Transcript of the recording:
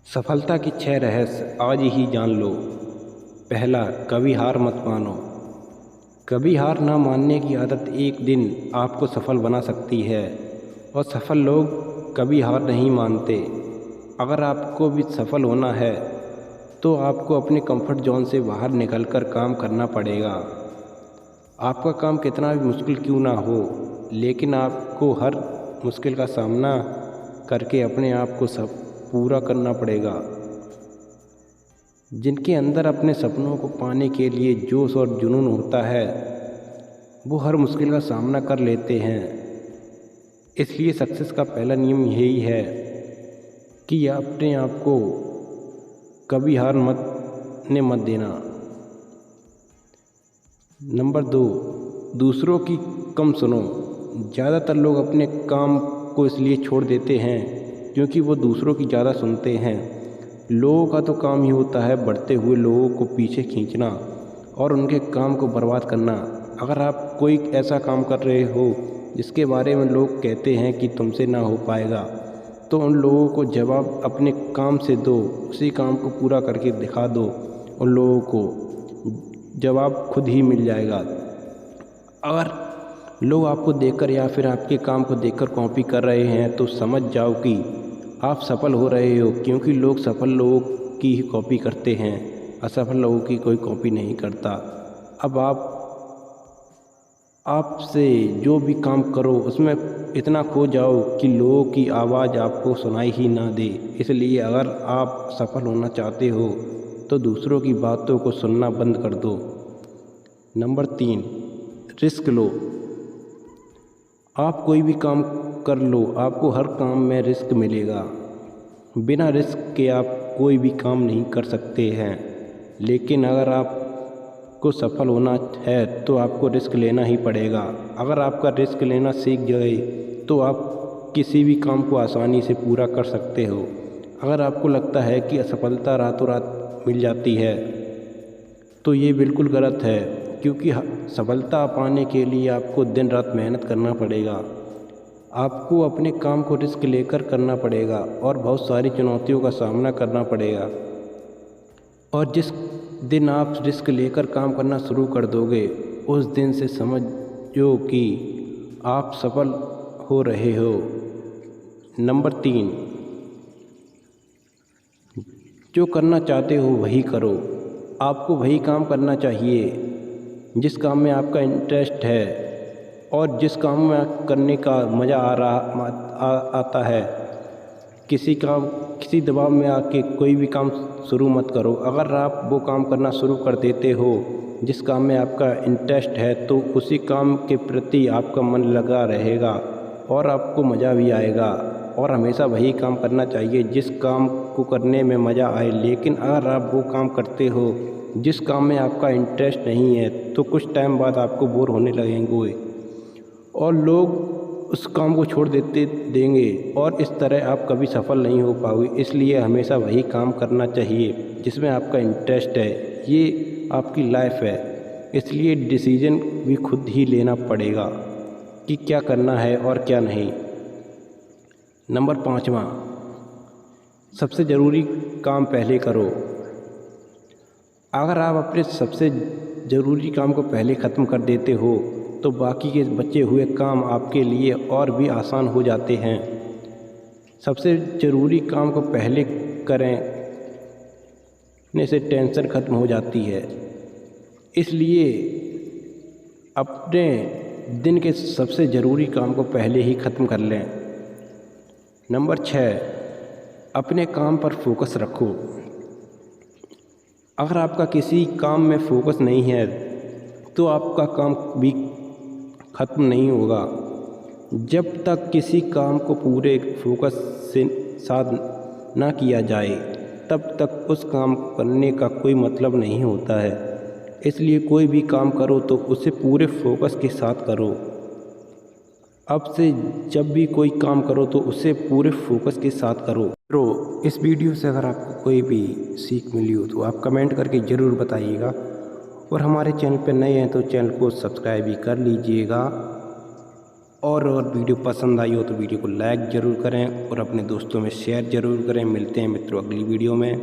सफलता की 6 रहस्य आज ही जान लो। पहला, कभी हार मत मानो। कभी हार ना मानने की आदत एक दिन आपको सफल बना सकती है और सफल लोग कभी हार नहीं मानते। अगर आपको भी सफल होना है तो आपको अपने कंफर्ट जोन से बाहर निकलकर काम करना पड़ेगा। आपका काम कितना भी मुश्किल क्यों ना हो, लेकिन आपको हर मुश्किल का सामना करके अपने आप को सब पूरा करना पड़ेगा। जिनके अंदर अपने सपनों को पाने के लिए जोश और जुनून होता है, वो हर मुश्किल का सामना कर लेते हैं। इसलिए सक्सेस का पहला नियम यही है कि अपने आप को कभी हार मत देना। नंबर 2, दूसरों की कम सुनो। ज़्यादातर लोग अपने काम को इसलिए छोड़ देते हैं क्योंकि वो दूसरों की ज़्यादा सुनते हैं। लोगों का तो काम ही होता है बढ़ते हुए लोगों को पीछे खींचना और उनके काम को बर्बाद करना। अगर आप कोई ऐसा काम कर रहे हो जिसके बारे में लोग कहते हैं कि तुमसे ना हो पाएगा, तो उन लोगों को जवाब अपने काम से दो। उसी काम को पूरा करके दिखा दो, उन लोगों को जवाब खुद ही मिल जाएगा। अगर लोग आपको देखकर या फिर आपके काम को देखकर कॉपी कर रहे हैं तो समझ जाओ कि आप सफल हो रहे हो, क्योंकि लोग सफल लोगों की ही कॉपी करते हैं, असफल लोगों की कोई कॉपी नहीं करता। अब आपसे जो भी काम करो उसमें इतना खो जाओ कि लोगों की आवाज़ आपको सुनाई ही ना दे। इसलिए अगर आप सफल होना चाहते हो तो दूसरों की बातों को सुनना बंद कर दो। नंबर 3, रिस्क लो। आप कोई भी काम कर लो, आपको हर काम में रिस्क मिलेगा। बिना रिस्क के आप कोई भी काम नहीं कर सकते हैं। लेकिन अगर आपको सफल होना है तो आपको रिस्क लेना ही पड़ेगा। अगर आपका रिस्क लेना सीख गए तो आप किसी भी काम को आसानी से पूरा कर सकते हो। अगर आपको लगता है कि असफलता रातों रात मिल जाती है तो ये बिल्कुल गलत है, क्योंकि सफलता पाने के लिए आपको दिन रात मेहनत करना पड़ेगा। आपको अपने काम को रिस्क लेकर करना पड़ेगा और बहुत सारी चुनौतियों का सामना करना पड़ेगा। और जिस दिन आप रिस्क लेकर काम करना शुरू कर दोगे, उस दिन से समझो कि आप सफल हो रहे हो। नंबर 3, जो करना चाहते हो वही करो। आपको वही काम करना चाहिए जिस काम में आपका इंटरेस्ट है और जिस काम में करने का मज़ा आता है। किसी दबाव में आके कोई भी काम शुरू मत करो। अगर आप वो काम करना शुरू कर देते हो जिस काम में आपका इंटरेस्ट है, तो उसी काम के प्रति आपका मन लगा रहेगा और आपको मज़ा भी आएगा। और हमेशा वही काम करना चाहिए जिस काम को करने में मज़ा आए। लेकिन अगर आप वो काम करते हो जिस काम में आपका इंटरेस्ट नहीं है, तो कुछ टाइम बाद आपको बोर होने लगेंगे और लोग उस काम को छोड़ देंगे और इस तरह आप कभी सफल नहीं हो पाओगे। इसलिए हमेशा वही काम करना चाहिए जिसमें आपका इंटरेस्ट है। ये आपकी लाइफ है, इसलिए डिसीजन भी खुद ही लेना पड़ेगा कि क्या करना है और क्या नहीं। नंबर 5, सबसे ज़रूरी काम पहले करो। अगर आप अपने सबसे ज़रूरी काम को पहले ख़त्म कर देते हो तो बाकी के बचे हुए काम आपके लिए और भी आसान हो जाते हैं। सबसे ज़रूरी काम को पहले करने से टेंशन ख़त्म हो जाती है। इसलिए अपने दिन के सबसे ज़रूरी काम को पहले ही ख़त्म कर लें। नंबर 6, अपने काम पर फोकस रखो। अगर आपका किसी काम में फोकस नहीं है तो आपका काम भी ख़त्म नहीं होगा। जब तक किसी काम को पूरे फोकस से साथ ना किया जाए, तब तक उस काम करने का कोई मतलब नहीं होता है। इसलिए कोई भी काम करो तो उसे पूरे फोकस के साथ करो। अब से जब भी कोई काम करो तो उसे पूरे फोकस के साथ करो। तो इस वीडियो से अगर आपको कोई भी सीख मिली हो तो आप कमेंट करके ज़रूर बताइएगा। और हमारे चैनल पर नए हैं तो चैनल को सब्सक्राइब भी कर लीजिएगा और वीडियो पसंद आई हो तो वीडियो को लाइक ज़रूर करें और अपने दोस्तों में शेयर ज़रूर करें। मिलते हैं मित्रों अगली वीडियो में।